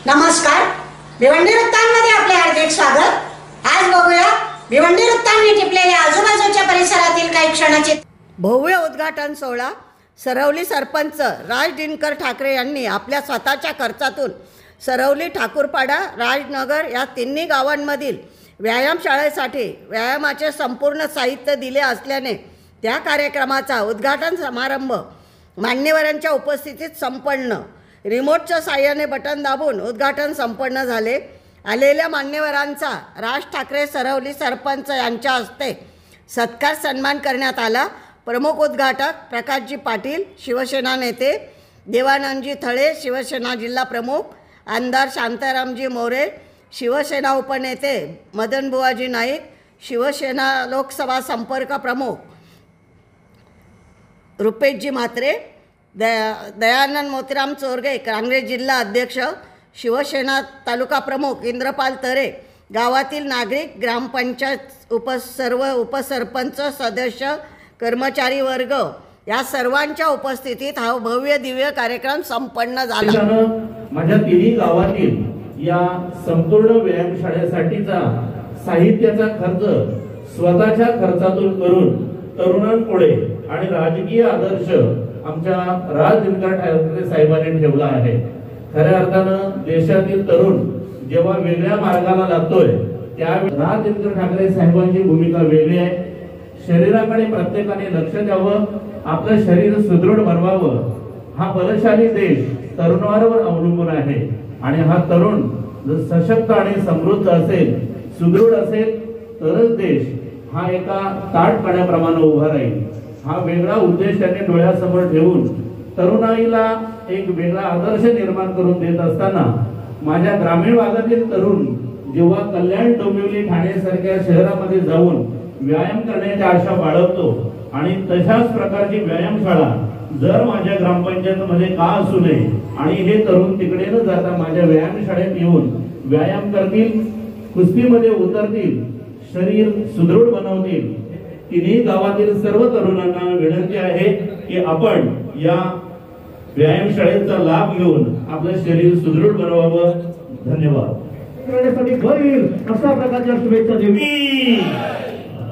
नमस्कार, भिवंडी वृत्तांमध्ये आपले हार्दिक स्वागत। आज बघूया भिवंडी वृत्तांनी टिपलेल्या आजूबाजूच्या परिसरातील काही क्षणाचे भव्य उद्घाटन सोहळा। सरवली सरपंच राज दिनकर ठाकरे यांनी आपल्या स्वतःच्या खर्चातून सरवली, ठाकूरपाडा, राजनगर या तिन्ही गावांमधील व्यायामशाळेसाठी व्यायामाचे संपूर्ण साहित्य दिले असल्याने त्या कार्यक्रमाचा उद्घाटन समारंभ मान्यवरांच्या उपस्थितीत संपन्न। रिमोटच्या साहाय्याने बटन दाबून उद्घाटन संपन्न झाले। आलेल्या मान्यवरांचा राज ठाकरे सरवली सरपंच यांच्या हस्ते सत्कार सन्मान करण्यात आला। प्रमुख उद्घाटक प्रकाशजी पाटील, शिवसेना नेते, देवानंदजी थळे, शिवसेना जिल्हा प्रमुख, आमदार शांतारामजी मोरे, शिवसेना उपनेते मदनबुवाजी नाईक, शिवसेना लोकसभा संपर्क प्रमुख रुपेशजी म्हात्रे, दयानंद मोतीराम चोरगे, काँग्रेस जिल्हा अध्यक्ष, शिवसेना तालुका प्रमुख इंद्रपाल तरे, गावातील नागरिक, ग्रामपंचायत सर्व उपसरपंच, सदस्य, कर्मचारी वर्ग या सर्वांच्या उपस्थितीत हा भव्य दिव्य कार्यक्रम संपन्न झाला। माझ्या तिन्ही गावातील या संपूर्ण व्यायामशाळेसाठीचा साहित्याचा खर्च स्वतःच्या खर्चातून करून तरुणांपुढे आणि राजकीय आदर्श आमच्या राज दिनकर ठाकरे साहेबांनी ठेवला आहे। खऱ्या अर्थानं देशातील तरुण जेव्हा वेगळ्या मार्गाला लागतोय त्यावेळी राज दिनकर ठाकरे साहेबांची भूमिका वेगळी आहे। शरीराकडे प्रत्येकाने लक्ष द्यावं, आपलं शरीर सुदृढ बनवावं। हा बलशाली देश तरुणांवर अवलंबून आहे आणि हा तरुण जर सशक्त आणि समृद्ध असेल, सुदृढ असेल तरच देश हा एका ताठपणाप्रमाणे उभा राहील। हा वेगळा उद्देश त्यांनी डोळ्यासमोर ठेवून तरुणाईला एक वेगळा आदर्श निर्माण करून देत असताना माझ्या ग्रामीण भागातील तरुण जेव्हा कल्याण, डोंबिवली, ठाणे सारख्या शहरामध्ये जाऊन व्यायाम करण्याची आशा बाळगतो आणि तशाच प्रकारची व्यायामशाळा जर माझ्या ग्रामपंचायतीमध्ये का असू नये आणि हे तरुण तिकडे न जाता माझ्या व्यायामशाळेत येऊन व्यायाम करतील, कुस्तीमध्ये उतरतील, शरीर सुदृढ बनवतील। तिन्ही गावातील सर्व तरुणांना विनंती आहे की आपण या व्यायामशाळेचा लाभ घेऊन आपलं शरीर सुदृढ बनवावं। धन्यवाद। अशा प्रकारच्या शुभेच्छा देवी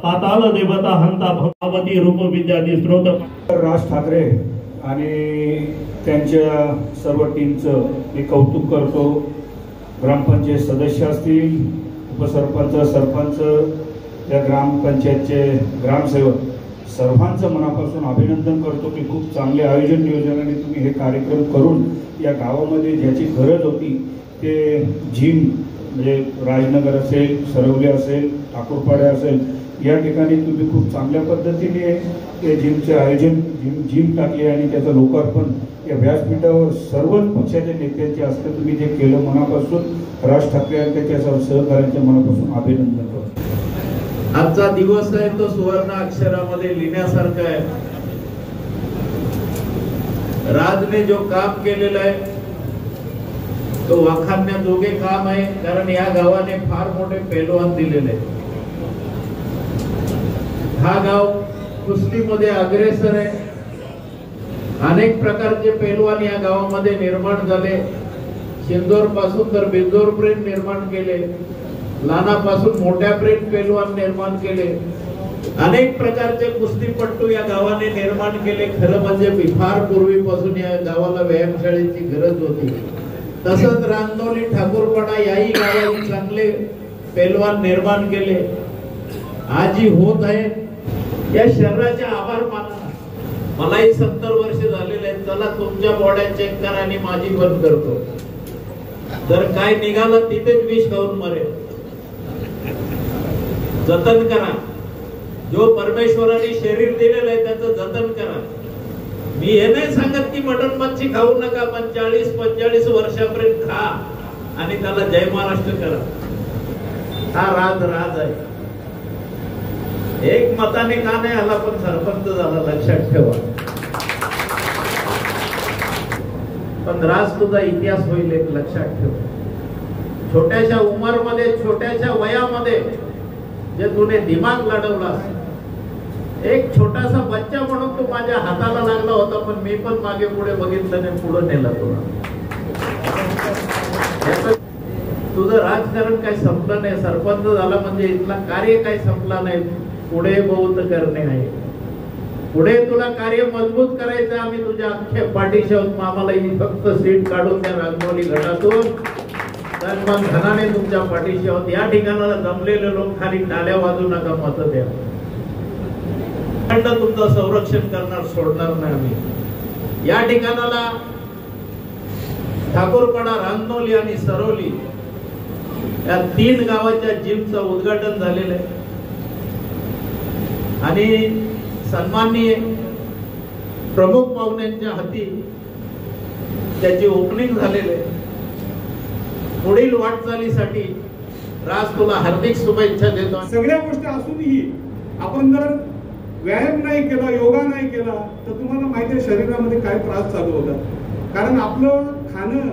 पाताल देवता हंता भगवती रूप विद्यार्थी स्रोत राज ठाकरे आणि त्यांच्या सर्व टीमचं मी कौतुक करतो। ग्रामपंचायत सदस्य असतील, उपसरपंच, सरपंच, या ग्रामपंचायतचे ग्रामसेवक सर्वांचं मनापासून अभिनंदन करतो की खूप चांगले आयोजन नियोजनाने तुम्ही हे कार्यक्रम करून या गावामध्ये ज्याची गरज होती ते जिम म्हणजे राजनगर असेल, सरवली असेल, ठाकूरपाडा असेल या ठिकाणी तुम्ही खूप चांगल्या पद्धतीने ते जिमचे आयोजन जिम टाकले आणि त्याचं लोकार्पण या व्यासपीठावर सर्वच पक्षाच्या नेत्यांचे हस्ते तुम्ही जे केलं, मनापासून राज ठाकरे आणि त्याच्या सहकाऱ्यांच्या मनापासून अभिनंदन करतो। आजचा दिवस आहे तो सुवर्ण अक्षरामध्ये लिहिण्यासारखा आहे। राजने जो काम केलेलं आहे तो वाखाणण्याजोगे काम आहे, कारण या गावाने फार मोठे पैलवान दिलेले आहेत। हा गाव कुस्तीमध्ये अग्रेसर आहे। अनेक प्रकारचे पैलवान या गावामध्ये निर्माण झाले। शिंदोर पासून तर बिंदोर पर्यंत निर्माण केले, लहानापासून मोठ्यापर्यंत पैलवान निर्माण केले। अनेक प्रकारचे कुस्तीपट्टू या गावाने निर्माण केले। खरं म्हणजे फार पूर्वीपासून या गावाला व्यायामशाळेची गरज होती। तसंच रांजोली, ठाकूरपाडा याही गावात चांगले पैलवान निर्माण केले। आजही होत आहे। या शहराचे आभार माना। मलाही 70 वर्ष झालेले आहेत। चला तुमच्या बॉड्या चेक करा आणि माझी बंद करतो। जर काय निघालं तिथेच विष खाऊन मरेल। जतन करा। जो परमेश्वराने शरीर दिलेलं आहे त्याचं जतन करा। मी हे नाही सांगत की मटण मच्छी खाऊ नका, पण 40-45 वर्षापर्यंत खा आणि त्याला जय महाराष्ट्र करा। हा राज आहे। एक मताने का नाही आला पण सरपंच झाला, लक्षात ठेवा। पण राज तुझा इतिहास होईल, एक लक्षात ठेवा। छोट्याशा उमरमध्ये, छोट्याशा वयामध्ये जे तुने दिमाग लढवलास, एक छोटासा बच्चा म्हणून तू माझ्या हाताला लागला होता, पण मी पण मागे पुढे बघितलं आणि पुढे नेला तुला। तुझं राजकारण काही संपलं नाही, सरपंच झाला म्हणजे इथला कार्य काही संपला नाही, पुढे बहुत करणे आहे. पुढे तुला कार्य मजबूत करायचं, आम्ही तुझ्या अख्ख्या पाठीशी आहोत. आम्हाला ही फक्त सीट काढून त्या रांगोळी गटातून तर मग धनाने तुमच्या पाठीशी आहोत. या ठिकाणाला जमलेले लोक खाली टाळ्या वाजू नका, मत द्या. तुमचं संरक्षण करणार, सोडणार नाही आम्ही. या ठिकाणाला ठाकूरपाडा, रांगनोली आणि सरवली या 3 गावाच्या जिमचं उद्घाटन झालेलं आहे आणि सन्माननीय प्रमुख पाहुण्यांच्या हाती त्याची ओपनिंग झालेली आहे. पुढील वाटचालीसाठी राज तुला हार्दिक शुभेच्छा देतो. सगळ्या गोष्टी असूनही आपण जर व्यायाम नाही केला, योगा नाही केला तर तुम्हाला माहिती आहे शरीरामध्ये काय त्रास चालू होतात. कारण आपलं खाणं,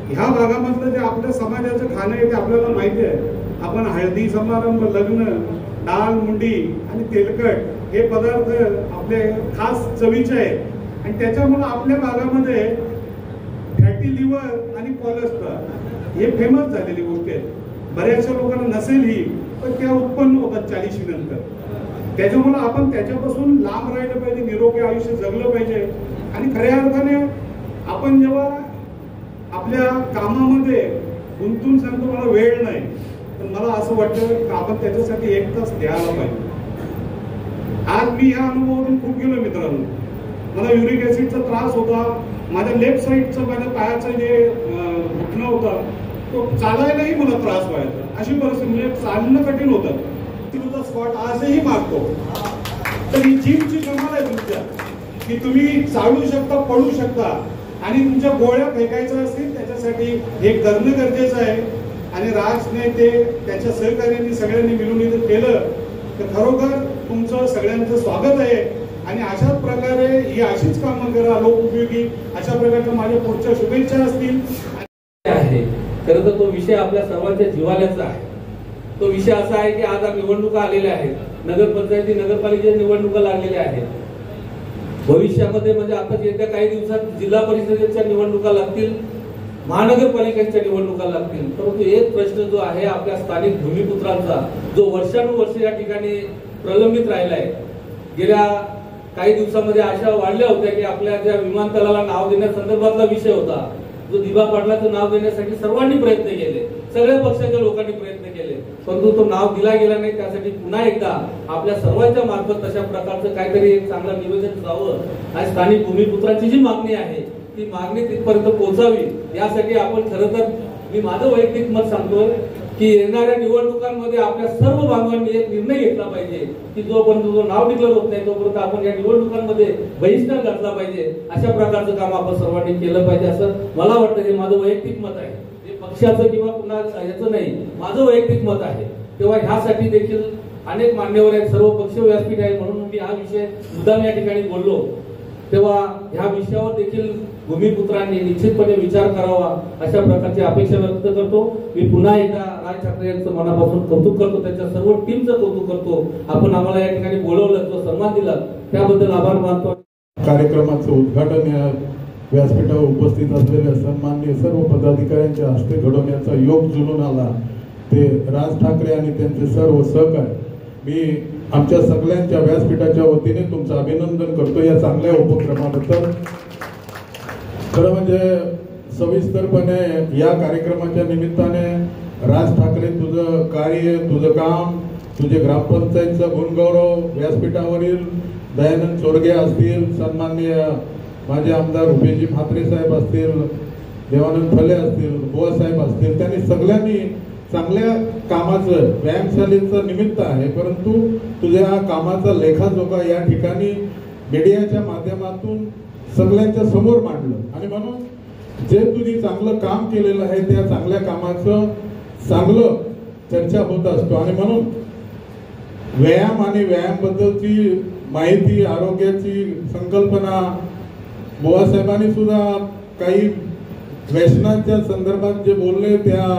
ह्या भागामधलं जे आपल्या समाजाचं खाणं आहे ते आपल्याला माहिती आहे. आपण हळदी समारंभ, लग्न, डाळ मुंडी आणि तेलकट हे पदार्थ आपले खास चवीचे आहेत आणि त्याच्यामुळे आपल्या भागामध्ये फॅटी लिव्हर आणि कोलेस्ट्रॉल हे फेमस झालेली गोष्टी आहेत. बऱ्याचशा लोकांना नसेलही पण त्या उत्पन्न होतात 40 नंतर. त्याच्यामुळे आपण त्याच्यापासून लांब राहिलं पाहिजे, निरोगी आयुष्य जगलं पाहिजे. आणि खऱ्या अर्थाने आपण जेव्हा आपल्या कामामध्ये गुंतून सांगतो मला वेळ नाही, पण मला असं वाटतं की आपण त्याच्यासाठी 1 तास द्यायला पाहिजे. आज मी ह्या अनुभवातून खूप गेलो मित्रांनो. मला युरिक ऍसिडचा त्रास होता, माझ्या लेफ्ट साईडचं माझ्या पायाचं जे दुखणं होतं तो चालायलाही मला त्रास व्हायचा. अशी परिस्थिती म्हणजे चालणं कठीण होतं. तुझा स्पॉट आजही मागतो. तर ही जिमची कमाल आहे तुमच्या की तुम्ही चालू शकता, पळू शकता आणि तुमच्या गोळ्या फेकायच्या असतील त्याच्यासाठी हे करणं गरजेचं आहे. आणि राजने ते त्याच्या सहकार्यांनी सगळ्यांनी मिळून इथं केलं तर खरोखर तुमचं सगळ्यांचं स्वागत आहे. आणि अशाच प्रकारे ही अशीच कामं करा लोकउपयोगी. अशा प्रकारच्या माझ्या पुढच्या शुभेच्छा असतील. खरं तर तो विषय आपल्या सर्वांच्या जिव्हाळ्याचा आहे. तो विषय असा आहे की आज निवडणुका आलेल्या आहेत, नगरपंचायती, नगरपालिकेच्या निवडणुका लागलेल्या आहेत. भविष्यामध्ये म्हणजे आता येत्या काही दिवसात जिल्हा परिषदेच्या निवडणुका लागतील, महानगरपालिकेच्या निवडणुका लागतील. परंतु एक प्रश्न जो आहे आपल्या स्थानिक भूमिपुत्रांचा, जो वर्षानुवर्ष या ठिकाणी प्रलंबित राहिला आहे. गेल्या काही दिवसामध्ये आशा वाढल्या होत्या की आपल्या ज्या विमानतळाला नाव देण्यासंदर्भातला विषय होता, जो दिवा पाटलाचं नाव देण्यासाठी सर्वांनी प्रयत्न केले, सगळ्या पक्षाच्या लोकांनी प्रयत्न केले, परंतु तो नाव दिला गेला नाही. त्यासाठी पुन्हा एकदा आपल्या सर्वांच्या मार्फत तशा प्रकारचं काहीतरी एक चांगलं निवेदन जावं आणि स्थानिक भूमिपुत्रांची जी मागणी आहे ती मागणी तिथपर्यंत पोहोचावी. यासाठी आपण खरं तर मी माझं वैयक्तिक मत सांगतोय की येणाऱ्या निवडणुकांमध्ये आपल्या सर्व बांधवांनी एक निर्णय घेतला पाहिजे की जोपर्यंत जो नाव डिक्लेअर होत नाही तोपर्यंत आपण या निवडणुकांमध्ये बहिष्कार घातला पाहिजे. अशा प्रकारचं काम आपण सर्वांनी केलं पाहिजे असं मला वाटतं. हे माझं वैयक्तिक मत आहे, हे पक्षाचं किंवा पुन्हा याचं नाही, माझं वैयक्तिक मत आहे. तेव्हा ह्यासाठी देखील अनेक मान्यवर आहेत, सर्व पक्ष व्यासपीठ आहे, म्हणून मी हा विषय मुद्दाम या ठिकाणी बोललो. तेव्हा ह्या विषयावर देखील भूमिपुत्रांनी निश्चितपणे विचार करावा अशा प्रकारची अपेक्षा व्यक्त करतो. मी पुन्हा एकदा राज ठाकरे यांचं मनापासून कौतुक करतो, त्यांच्या सर्व टीमचं कौतुक करतो. आपण आम्हाला या ठिकाणी बोलवलं, तो सन्मान दिला, त्याबद्दल आभार मानतो. कार्यक्रमाचं उद्घाटन या व्यासपीठावर उपस्थित असलेल्या सन्माननीय सर्व पदाधिकाऱ्यांच्या हस्ते घडवण्याचा योग जुळून आला. ते राज ठाकरे आणि त्यांचे सर्व सहकारी, मी आमच्या सगळ्यांच्या व्यासपीठाच्या वतीने तुमचं अभिनंदन करतो या चांगल्या उपक्रमाबद्दल. खरं म्हणजे सविस्तरपणे या कार्यक्रमाच्या निमित्ताने राज ठाकरे, तुझं कार्य, तुझं काम, तुझे ग्रामपंचायतचं गुणगौरव, व्यासपीठावरील दयानंद चोरगे असतील, सन्माननीय माझे आमदार उपेजी म्हात्रे साहेब असतील, देवानंद फले असतील, बुवा साहेब असतील, त्यांनी सगळ्यांनी चांगल्या कामाचं, व्यायामशालेचं निमित्त आहे, परंतु तुझ्या कामाचा लेखाजोखा या ठिकाणी मीडियाच्या माध्यमातून सगळ्यांच्या समोर मांडलं. आणि म्हणून जे तुझी चांगलं काम केलेलं आहे त्या चांगल्या कामाचं चांगलं चर्चा होत असतो. आणि म्हणून व्यायाम आणि व्यायामबद्दलची माहिती, आरोग्याची संकल्पना, बुवासाहेबांनी सुद्धा काही व्यसनाच्या संदर्भात जे बोलले, त्या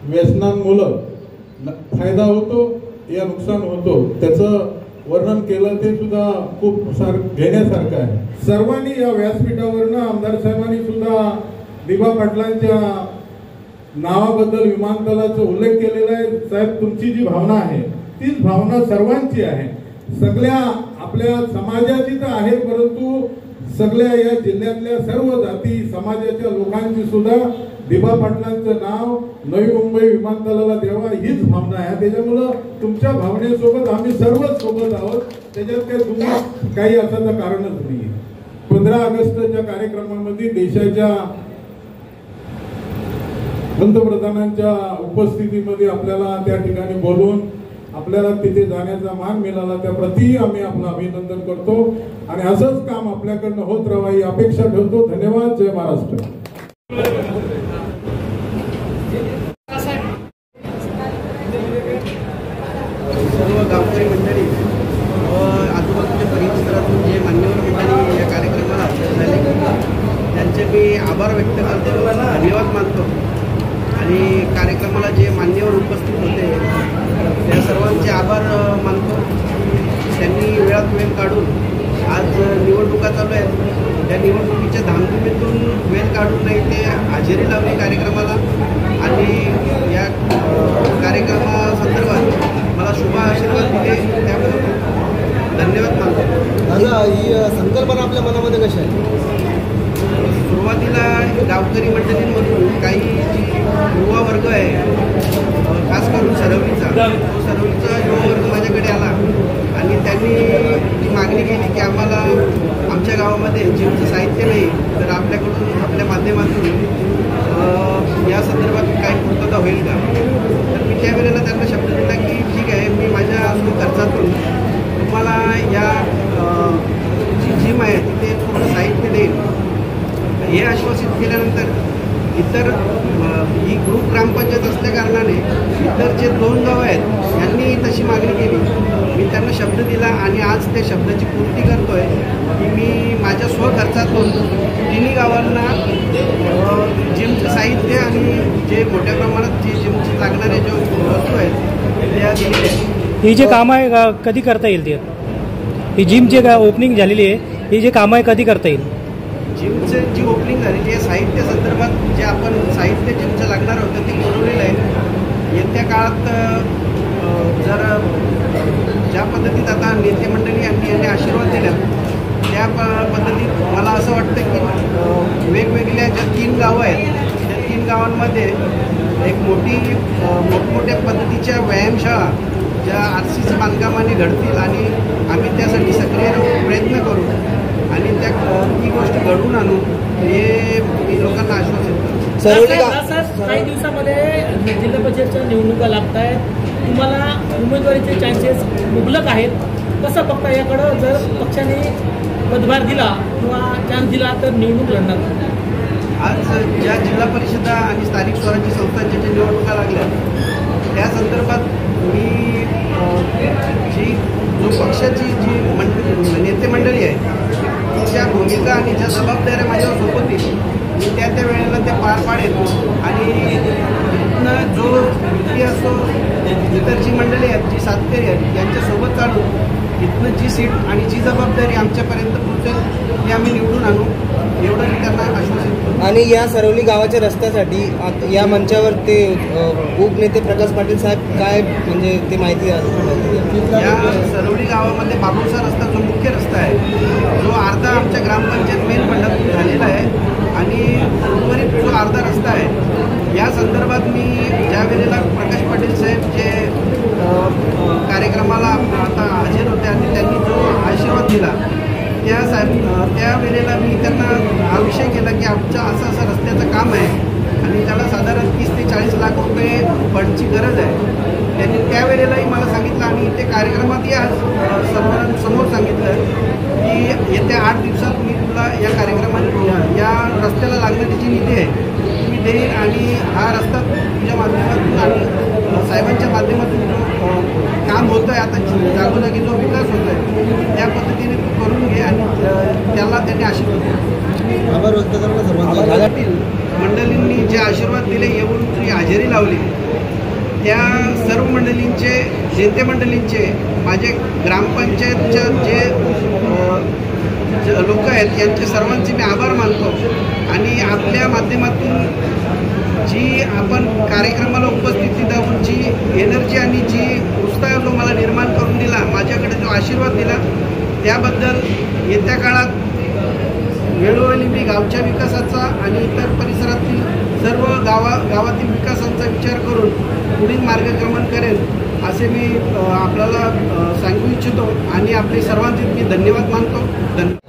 व्यसनांमुळे फायदा होतो या नुकसान होतो त्याचं वर्णन केलं, ते सुद्धा खूप घेण्यासारखं आहे. सर्वांनी या व्यासपीठावरनं आमदार साहेबांनी सुद्धा दिवा पाटलांच्या नावाबद्दल विमानतळाचा उल्लेख केलेला आहे. साहेब, तुमची जी भावना आहे तीच भावना सर्वांची आहे. सगळ्या आपल्या समाजाची तर आहे, परंतु सगळ्या या जिल्ह्यातल्या सर्व जाती समाजाच्या लोकांची सुद्धा दिबा पाटलांचं नाव नवी मुंबई विमानतळाला द्यावा हीच भावना आहे. त्याच्यामुळं तुमच्या भावनेसोबत आम्ही सर्वच सोबत आहोत. त्याच्यात काही दुमत काही असाचं कारणच नाही. 15 ऑगस्टच्या कार्यक्रमामध्ये देशाच्या पंतप्रधानांच्या उपस्थितीमध्ये आपल्याला त्या ठिकाणी बोलून आपल्याला तिथे जाण्याचा मान मिळाला, त्याप्रती आम्ही आपलं अभिनंदन करतो आणि असंच काम आपल्याकडनं होत राहावं ही अपेक्षा ठेवतो. धन्यवाद. जय महाराष्ट्र. सर्व गावकरी मंडळी व आजूबाजूच्या परिसरातून जे मान्यवर मंडळी या कार्यक्रमाला झाले त्यांचे मी आभार व्यक्त करतो, धन्यवाद मानतो. आणि कार्यक्रमाला जे मान्यवर उपस्थित होते त्या सर्वांचे आभार मानतो. त्यांनी वेळात वेळ काढून आज निवडणुका चालू आहेत, त्या निवडणुकीच्या धामधुमीतून वेळ काढून नाही ते हजेरी लावली कार्यक्रमाला आणि या कार्यक्रमासंदर्भात मला शुभ आशीर्वाद दिले, त्याबद्दल धन्यवाद मानतो. दादा, ही संकल्पना आपल्या मनामध्ये कशी आहे? सुरुवातीला गावकरी मंडळींमधून काही जी युवा वर्ग आहे, खास करून सरवलीचा युवा वर्ग माझ्याकडे आला आणि त्यांनी जी मागणी केली की आम्हाला आमच्या गावामध्ये जिमचं साहित्य नाही, तर आपल्याकडून आपल्या माध्यमातून या संदर्भात काही पूर्तता होईल का. तर मी त्यावेळेला त्यांना शब्द दिला की ठीक आहे, मी माझ्या खर्चातून तुम्हाला या जी जिम आहे तिथे पूर्ण साहित्य देईल. हे आश्वासित केल्यानंतर इतर ही ग्रुप ग्रामपंचायत असल्या कारणाने इतर जे 2 गावं आहेत यांनी तशी मागणी केली. मी त्यांना शब्द दिला आणि आज ते शब्दाची पूर्ती करतोय की मी माझ्या स्वखर्चातून तिन्ही गावांना जिमचं साहित्य आणि जे मोठ्या प्रमाणात जे जिमची लागणारे जे वस्तू आहेत त्या दिलेल्या. ही जे कामं आहे कधी करता येईल? ते ही जिम जे ओपनिंग झालेली आहे ही जे कामं आहे कधी करता येईल? जिमचं जी ओपनिंग झालेली आहे साहित्य संदर्भात जे आपण साहित्य जिमचं लागणार होतं ते पुरवलेलं आहे. येत्या काळात जर ज्या पद्धतीत आता नेते मंडळी यांनी आशीर्वाद दिला त्या पद्धतीत मला असं वाटतं की वेगवेगळ्या ज्या 3 गावं आहेत त्या 3 गावांमध्ये एक मोठमोठ्या पद्धतीच्या व्यायामशाळा ज्या RCC बांधकामाने घडतील आणि आम्ही त्यासाठी सक्रिय प्रयत्न करू आणि ती गोष्ट घडवून आणू हे मी लोकांना आश्वासन करतो. काही दिवसामध्ये जिल्हा परिषदच्या निवडणुका लागत आहेत, तुम्हाला उमेदवारीचे चान्सेस मुबलक आहेत. कसं बघता याकडं? जर पक्षाने पदभार दिला किंवा चान्स दिला तर निवडणूक लढणार. आज ज्या जिल्हा परिषदा आणि स्थानिक स्वराज्य संस्थांच्या ज्या निवडणुका लागल्या त्या संदर्भात मी जो पक्षाची जी नेते मंडळी आहे तिच्या भूमिका आणि ज्या जबाबदाऱ्या माझ्यावर सोबतील मी त्या वेळेला ते पार पाडेल आणि इथनं जो युती असो इतर जी मंडळी आहेत जी सातकरी आहेत यांच्यासोबत चालून इथनं जी सीट आणि जी जबाबदारी आमच्यापर्यंत पोहोचेल ती आम्ही निवडून आणू एवढं मी त्यांना आश्वासित करतो. आणि या सरवली गावाच्या रस्त्यासाठी या मंचावर ते उपनेते प्रकाश पाटील साहेब काय म्हणजे ते माहिती आहे? या सरवली गावामध्ये बाबूसा रस्ता जो मुख्य रस्ता आहे जो अर्धा आमच्या ग्रामपंचायत मेन मंडळातून झालेला आहे आणि उर्वरित जो अर्धा रस्ता आहे या संदर्भात मी ज्या वेळेला प्रकाश पाटील साहेब जे कार्यक्रमाला आता हजर होते आणि त्यांनी जो आशीर्वाद दिला त्या वेळेला मी त्यांना हा विषय केला की आमचं असं रस्त्याचं काम आहे आणि त्याला साधारण 30 ते 40 लाख रुपये फंडची गरज आहे. त्यांनी त्यावेळेलाही मला सांगितलं आणि ते कार्यक्रमातही आज सर्वांसमोर सांगितलं की येत्या 8 दिवसात मी तुला या कार्यक्रमात या रस्त्याला लागणारी जी निधी आहे मी देईन आणि हा रस्ता तुझ्या माध्यमातून आणि साहेबांच्या माध्यमातून जो काम होतं आहे आता जागोजागी जो विकास होतो आहे त्या पद्धतीने तू करून घे आणि त्याला त्यांनी आशीर्वाद दिला. आभार व्यक्त करणं सर्वांना. मंडळींनी जे आशीर्वाद दिले येऊन जी हजेरी लावली त्या सर्व मंडळींचे नेते मंडळींचे माझे ग्रामपंचायतच्या जे लोक आहेत यांचे सर्वांचे मी आभार मानतो आणि आपल्या माध्यमातून जी आपण कार्यक्रमाला उपस्थित राहून जी एनर्जी आणि जी उत्साह जो मला निर्माण करून दिला, माझ्याकडे जो आशीर्वाद दिला, त्याबद्दल येत्या काळात वेळोवेळी मी गावच्या विकासाचा आणि इतर परिसरातील सर्व गावातील विकासांचा विचार करून पुढील मार्गक्रमण करेन असे मी आपल्याला सांगू इच्छितो आणि आपले सर्वांचे मी धन्यवाद मानतो.